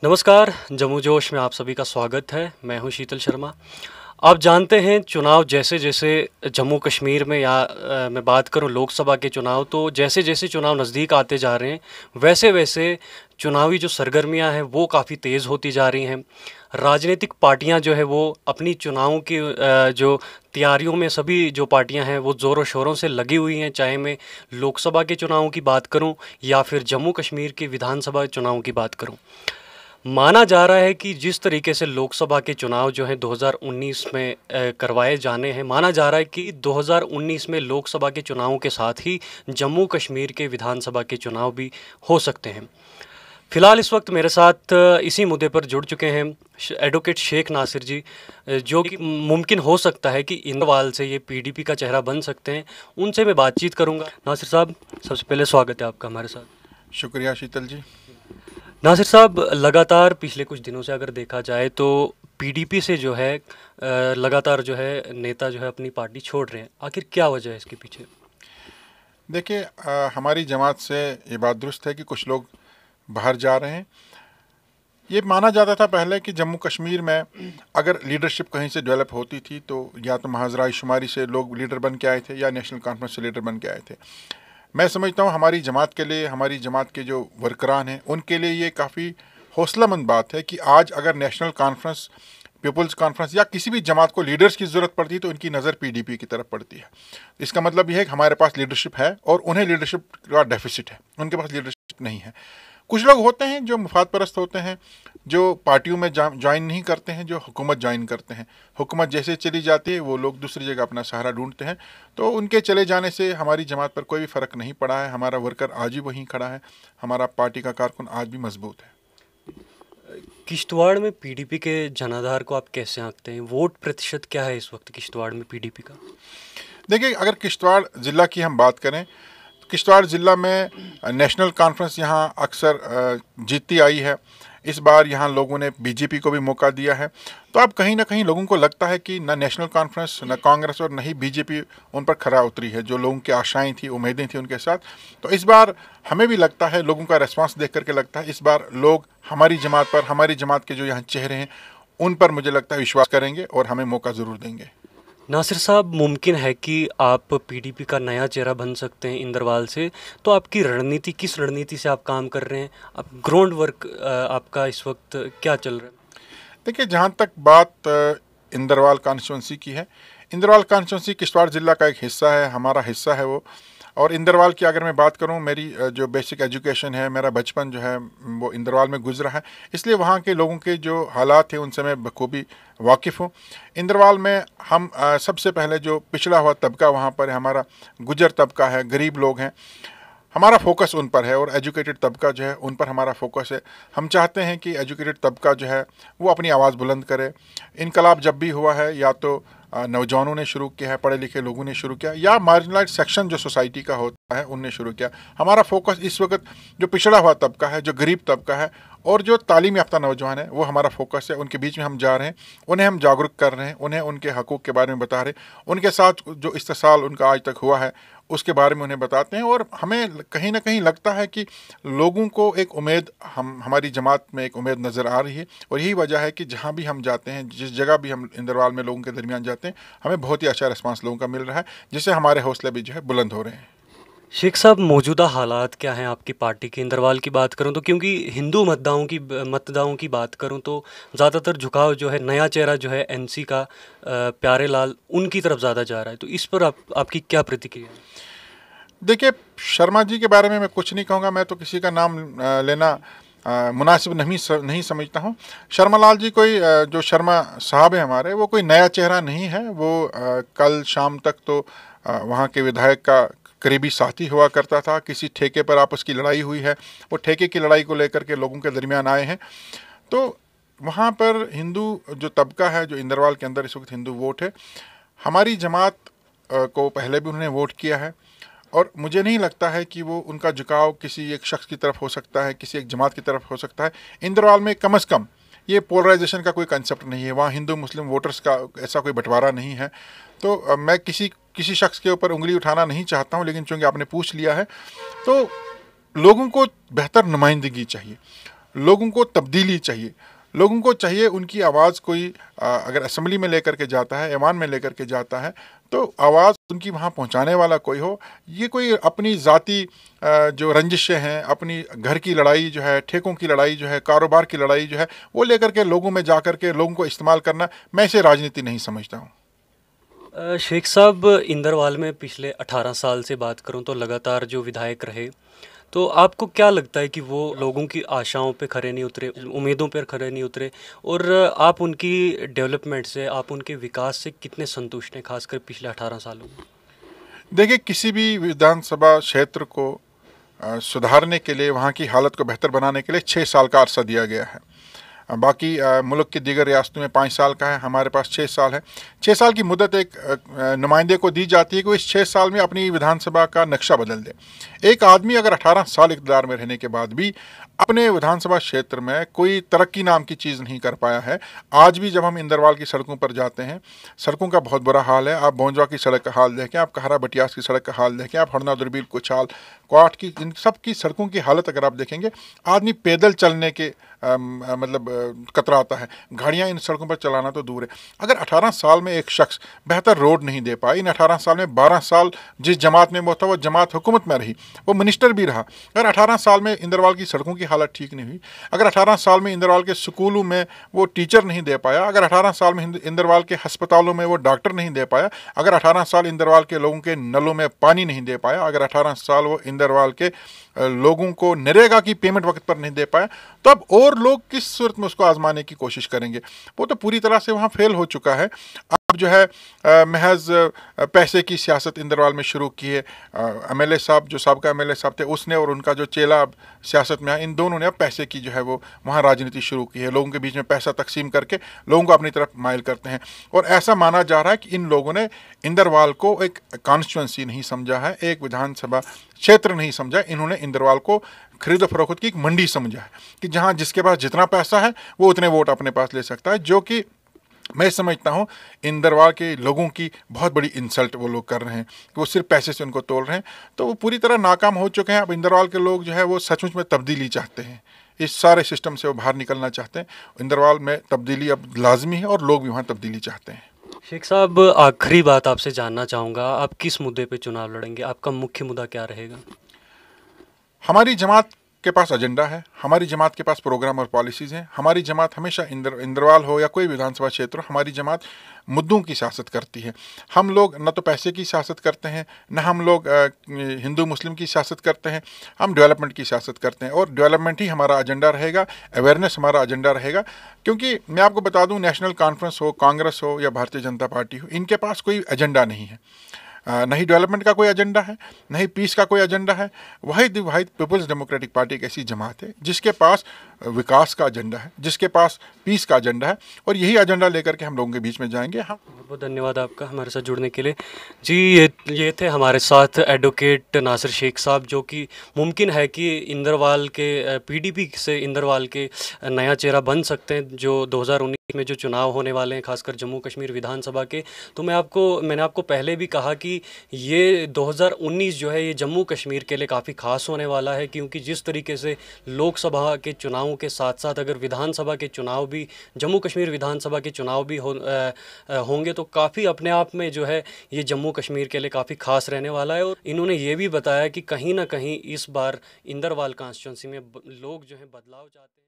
नमस्कार, जम्मू जोश में आप सभी का स्वागत है। मैं हूं शीतल शर्मा। आप जानते हैं चुनाव जैसे-जैसे जम्मू कश्मीर में या मैं बात करूं लोकसभा के चुनाव, तो जैसे-जैसे चुनाव नज़दीक आते जा रहे हैं, वैसे-वैसे चुनावी जो सरगर्मियां हैं वो काफ़ी तेज़ होती जा रही हैं। राजनीतिक पार्टियां जो है वो अपनी चुनावों की जो तैयारियों में सभी जो पार्टियां हैं वो ज़ोरों-शोरों से लगी हुई हैं, चाहे मैं लोकसभा के चुनावों की बात करूं या फिर जम्मू कश्मीर के विधानसभा चुनावों की बात करूं। माना जा रहा है कि जिस तरीके से लोकसभा के चुनाव जो हैं 2019 में करवाए जाने हैं, माना जा रहा है कि 2019 में लोकसभा के चुनावों के साथ ही जम्मू कश्मीर के विधानसभा के चुनाव भी हो सकते हैं। फिलहाल इस वक्त मेरे साथ इसी मुद्दे पर जुड़ चुके हैं एडवोकेट शेख नासिर जी, जो कि मुमकिन हो सकता है कि इंदवाल से ये पीडीपी का चेहरा बन सकते हैं। उनसे मैं बातचीत करूंगा। नासिर साहब, सबसे पहले स्वागत है आपका हमारे साथ। शुक्रिया शीतल जी। नासिर साहब, लगातार पिछले कुछ दिनों से अगर देखा जाए तो पीडीपी से जो है लगातार जो है नेता जो है अपनी पार्टी छोड़ रहे हैं। आखिर क्या वजह है इसके पीछे? देखिए, हमारी जमात से ये बात दुरुस्त है कि कुछ लोग बाहर जा रहे हैं। ये माना जाता था पहले कि जम्मू कश्मीर में अगर लीडरशिप कहीं से डेवलप होती थी तो या तो महाजराई शुमारी से लोग लीडर बन के आए थे या नेशनल कॉन्फ्रेंस से लीडर बन के आए थे। मैं समझता हूँ हमारी जमात के लिए, हमारी जमात के जो वर्करान हैं उनके लिए ये काफ़ी हौसलामंद बात है कि आज अगर नेशनल कॉन्फ्रेंस, पीपल्स कॉन्फ्रेंस या किसी भी जमात को लीडर्स की ज़रूरत पड़ती है तो इनकी नज़र पीडीपी की तरफ पड़ती है। इसका मतलब यह है कि हमारे पास लीडरशिप है और उन्हें लीडरशिप का डेफिसिट है, उनके पास लीडरशिप नहीं है। कुछ लोग होते हैं जो मुफाद परस्त होते हैं, जो पार्टियों में ज्वाइन नहीं करते हैं, जो हुकूमत ज्वाइन करते हैं। हुकूमत जैसे चली जाती है वो लोग दूसरी जगह अपना सहारा ढूंढते हैं। तो उनके चले जाने से हमारी जमात पर कोई भी फ़र्क नहीं पड़ा है। हमारा वर्कर आज भी वहीं खड़ा है, हमारा पार्टी का कारकुन आज भी मजबूत है। किश्तवाड़ में पीडीपी के जनाधार को आप कैसे आंकते हैं? वोट प्रतिशत क्या है इस वक्त किश्तवाड़ में पीडीपी का? देखिए, अगर किश्तवाड़ ज़िला की हम बात करें तो किश्तवाड़ ज़िला में नेशनल कॉन्फ्रेंस यहाँ अक्सर जीतती आई है। इस बार यहाँ लोगों ने बीजेपी को भी मौका दिया है। तो अब कहीं ना कहीं लोगों को लगता है कि न नेशनल कॉन्फ्रेंस, न कांग्रेस और न ही बीजेपी उन पर खरा उतरी है, जो लोगों की आशाएं थी, उम्मीदें थी उनके साथ। तो इस बार हमें भी लगता है, लोगों का रेस्पॉन्स देख करके लगता है इस बार लोग हमारी जमात पर, हमारी जमात के जो यहाँ चेहरे हैं उन पर मुझे लगता है विश्वास करेंगे और हमें मौका ज़रूर देंगे। नासिर साहब, मुमकिन है कि आप पीडीपी का नया चेहरा बन सकते हैं इंदरवाल से, तो आपकी रणनीति, किस रणनीति से आप काम कर रहे हैं? आप ग्राउंड वर्क आपका इस वक्त क्या चल रहा है? देखिए, जहाँ तक बात इंदरवाल कॉन्स्टिट्यूंसी की है, इंदरवाल कॉन्स्टिट्यूंसी किश्तवाड़ ज़िला का एक हिस्सा है, हमारा हिस्सा है वो। और इंदरवाल की अगर मैं बात करूं, मेरी जो बेसिक एजुकेशन है, मेरा बचपन जो है वो इंदरवाल में गुजरा है, इसलिए वहाँ के लोगों के जो हालात हैं उनसे मैं बखूबी वाकिफ़ हूँ। इंदरवाल में हम सबसे पहले जो पिछड़ा हुआ तबका वहाँ पर है, हमारा गुजर तबका है, गरीब लोग हैं, हमारा फोकस उन पर है और एजुकेटेड तबका जो है उन पर हमारा फोकस है। हम चाहते हैं कि एजुकेटेड तबका जो है वो अपनी आवाज़ बुलंद करे। इनकलाब जब भी हुआ है या तो नौजवानों ने शुरू किया है, पढ़े लिखे लोगों ने शुरू किया, या मार्जिनलाइज्ड सेक्शन जो सोसाइटी का होता है उनने शुरू किया। हमारा फोकस इस वक्त जो पिछड़ा हुआ तबका है, जो गरीब तबका है और जो तालीम याफ्ता नौजवान है, वो हमारा फोकस है। उनके बीच में हम जा रहे हैं, उन्हें हम जागरूक कर रहे हैं, उन्हें उनके हकूक़ के बारे में बता रहे हैं, उनके साथ जो इस्तेसाल उनका आज तक हुआ है उसके बारे में उन्हें बताते हैं। और हमें कहीं ना कहीं लगता है कि लोगों को एक उम्मीद, हमारी जमात में एक उम्मीद नज़र आ रही है। और यही वजह है कि जहाँ भी हम जाते हैं, जिस जगह भी हम इंदरवाल में लोगों के दरमियान जाते हैं, हमें बहुत ही अच्छा रिस्पांस लोगों का मिल रहा है, जिससे हमारे हौसले भी जो है बुलंद हो रहे हैं। शेख साहब, मौजूदा हालात क्या हैं आपकी पार्टी के? इंदरवाल की बात करूं तो, क्योंकि हिंदू मतदाताओं की बात करूं तो ज़्यादातर झुकाव जो है, नया चेहरा जो है एनसी का प्यारे लाल, उनकी तरफ ज़्यादा जा रहा है। तो इस पर आपकी क्या प्रतिक्रिया है? देखिए, शर्मा जी के बारे में मैं कुछ नहीं कहूँगा, मैं तो किसी का नाम लेना मुनासिब नहीं समझता हूँ। शर्मा लाल जी कोई जो शर्मा साहब है हमारे, वो कोई नया चेहरा नहीं है। वो कल शाम तक तो वहाँ के विधायक का करीबी साथी हुआ करता था। किसी ठेके पर आपस की लड़ाई हुई है, वो ठेके की लड़ाई को लेकर के लोगों के दरमियान आए हैं। तो वहाँ पर हिंदू जो तबका है, जो इंदरवाल के अंदर इस वक्त हिंदू वोट है, हमारी जमात को पहले भी उन्होंने वोट किया है। और मुझे नहीं लगता है कि वो उनका झुकाव किसी एक शख्स की तरफ हो सकता है, किसी एक जमात की तरफ हो सकता है। इंदरवाल में कम से कम ये पोलराइजेशन का कोई कंसेप्ट नहीं है। वहाँ हिंदू मुस्लिम वोटर्स का ऐसा कोई बंटवारा नहीं है। तो मैं किसी शख्स के ऊपर उंगली उठाना नहीं चाहता हूँ, लेकिन चूँकि आपने पूछ लिया है तो लोगों को बेहतर नुमाइंदगी चाहिए। लोगों को तब्दीली चाहिए। लोगों को चाहिए उनकी आवाज़ कोई अगर असेंबली में लेकर के जाता है, ऐवान में लेकर के जाता है, तो आवाज़ उनकी वहाँ पहुँचाने वाला कोई हो। ये कोई अपनी ज़ाती जो रंजिशें हैं, अपनी घर की लड़ाई जो है, ठेकों की लड़ाई जो है, कारोबार की लड़ाई जो है, वो लेकर के लोगों में जा कर के लोगों को इस्तेमाल करना, मैं इसे राजनीति नहीं समझता हूँ। शेख साहब, इंदरवाल में पिछले 18 साल से बात करूं तो लगातार जो विधायक रहे, तो आपको क्या लगता है कि वो लोगों की आशाओं पे खरे नहीं उतरे, उम्मीदों पर खरे नहीं उतरे, और आप उनकी डेवलपमेंट से, आप उनके विकास से कितने संतुष्ट हैं, खासकर पिछले 18 सालों में? देखिए, किसी भी विधानसभा क्षेत्र को सुधारने के लिए, वहाँ की हालत को बेहतर बनाने के लिए 6 साल का अरसा दिया गया है। बाकी मुल्क की दीगर रियासतों में 5 साल का है, हमारे पास 6 साल है। 6 साल की मुद्दत एक नुमाइंदे को दी जाती है कि वो इस 6 साल में अपनी विधानसभा का नक्शा बदल दे। एक आदमी अगर 18 साल इक़्तिदार में रहने के बाद भी अपने विधानसभा क्षेत्र में कोई तरक्की नाम की चीज़ नहीं कर पाया है। आज भी जब हम इंदरवाल की सड़कों पर जाते हैं, सड़कों का बहुत बुरा हाल है। आप बोंजवा की सड़क का हाल देखें, आप कहरा बटियास की सड़क का हाल देखें, आप हरना दुरबील कुचाल क्वाट की, इन सब की सड़कों की हालत अगर आप देखेंगे, आदमी पैदल चलने के कतराता है। गाड़ियाँ इन सड़कों पर चलाना तो दूर है। अगर 18 साल में एक शख्स बेहतर रोड नहीं दे पाए, इन 18 साल में 12 साल जिस जमात में वो था, वो जमात हुकूमत में रही, वो मिनिस्टर भी रहा। अगर 18 साल में इंदरवाल की सड़कों की हालत ठीक नहीं हुई, अगर 18 साल में इंदरवाल के स्कूलों में वो टीचर नहीं दे पाया, अगर 18 साल में इंदरवाल के अस्पतालों में वो डॉक्टर नहीं दे पाया, अगर 18 साल इंदरवाल के लोगों के नलों में पानी नहीं दे पाया, अगर 18 साल वो इंदरवाल के लोगों को नरेगा की पेमेंट वक्त पर नहीं दे पाया, तो अब और लोग किस सूरत में उसको आजमाने की कोशिश करेंगे? वो तो पूरी तरह से वहाँ फेल हो चुका है। अब जो है महज पैसे की सियासत इंदरवाल में शुरू की है। एमएलए साहब, जो साहब का एमएलए साहब थे, उसने और उनका जो चेला अब सियासत में आया, इन दोनों ने अब पैसे की जो है वो वहाँ राजनीति शुरू की है। लोगों के बीच में पैसा तकसीम करके लोगों को अपनी तरफ माइल करते हैं, और ऐसा माना जा रहा है कि इन लोगों ने इंदरवाल को एक कॉन्स्टिट्यूंसी नहीं समझा है, एक विधानसभा क्षेत्र नहीं समझा। इन्होंने इंदरवाल को खरीद फरोख्त की एक मंडी समझा है कि जहाँ जिसके पास जितना पैसा है वो उतने वोट अपने पास ले सकता है, जो कि मैं समझता हूँ इंदरवाल के लोगों की बहुत बड़ी इंसल्ट वो लोग कर रहे हैं कि वो सिर्फ पैसे से उनको तोल रहे हैं। तो वो पूरी तरह नाकाम हो चुके हैं। अब इंदरवाल के लोग जो है वो सचमुच में तब्दीली चाहते हैं, इस सारे सिस्टम से वो बाहर निकलना चाहते हैं। इंदरवाल में तब्दीली अब लाजमी है और लोग भी वहाँ तब्दीली चाहते हैं। शेख साहब, आखिरी बात आपसे जानना चाहूँगा, आप किस मुद्दे पे चुनाव लड़ेंगे? आपका मुख्य मुद्दा क्या रहेगा? हमारी जमात के पास एजेंडा है, हमारी जमात के पास प्रोग्राम और पॉलिसीज़ हैं। हमारी जमात हमेशा इंदरवाल हो या कोई विधानसभा क्षेत्र हो, हमारी जमात मुद्दों की सियासत करती है। हम लोग न तो पैसे की सियासत करते हैं, न हम लोग हिंदू मुस्लिम की सियासत करते हैं। हम डेवलपमेंट की सियासत करते हैं, और डेवलपमेंट ही हमारा एजेंडा रहेगा, अवेयरनेस हमारा एजेंडा रहेगा। क्योंकि मैं आपको बता दूं, नेशनल कॉन्फ्रेंस हो, कांग्रेस हो या भारतीय जनता पार्टी हो, इनके पास कोई एजेंडा नहीं है। नहीं डेवलपमेंट का कोई एजेंडा है, नहीं पीस का कोई एजेंडा है। वाहिद पीपल्स डेमोक्रेटिक पार्टी एक ऐसी जमात है जिसके पास विकास का एजेंडा है, जिसके पास पीस का एजेंडा है, और यही एजेंडा लेकर के हम लोगों के बीच में जाएंगे। हम बहुत बहुत धन्यवाद आपका हमारे साथ जुड़ने के लिए। जी, ये थे हमारे साथ एडवोकेट नासिर शेख साहब, जो कि मुमकिन है कि इंदरवाल के पीडीपी से इंदरवाल के नया चेहरा बन सकते हैं, जो 2019 में जो चुनाव होने वाले हैं, खासकर जम्मू कश्मीर विधानसभा के। तो मैंने आपको पहले भी कहा कि ये 2019 जो है ये जम्मू कश्मीर के लिए काफ़ी ख़ास होने वाला है, क्योंकि जिस तरीके से लोकसभा के चुनावों के साथ साथ अगर विधानसभा के चुनाव भी, जम्मू कश्मीर विधानसभा के चुनाव भी होंगे, तो काफ़ी अपने आप में जो है ये जम्मू कश्मीर के लिए काफ़ी ख़ास रहने वाला है। और इन्होंने ये भी बताया कि कहीं ना कहीं इस बार इंदरवाल कॉन्स्टिट्यूंसी में लोग जो है बदलाव चाहते हैं।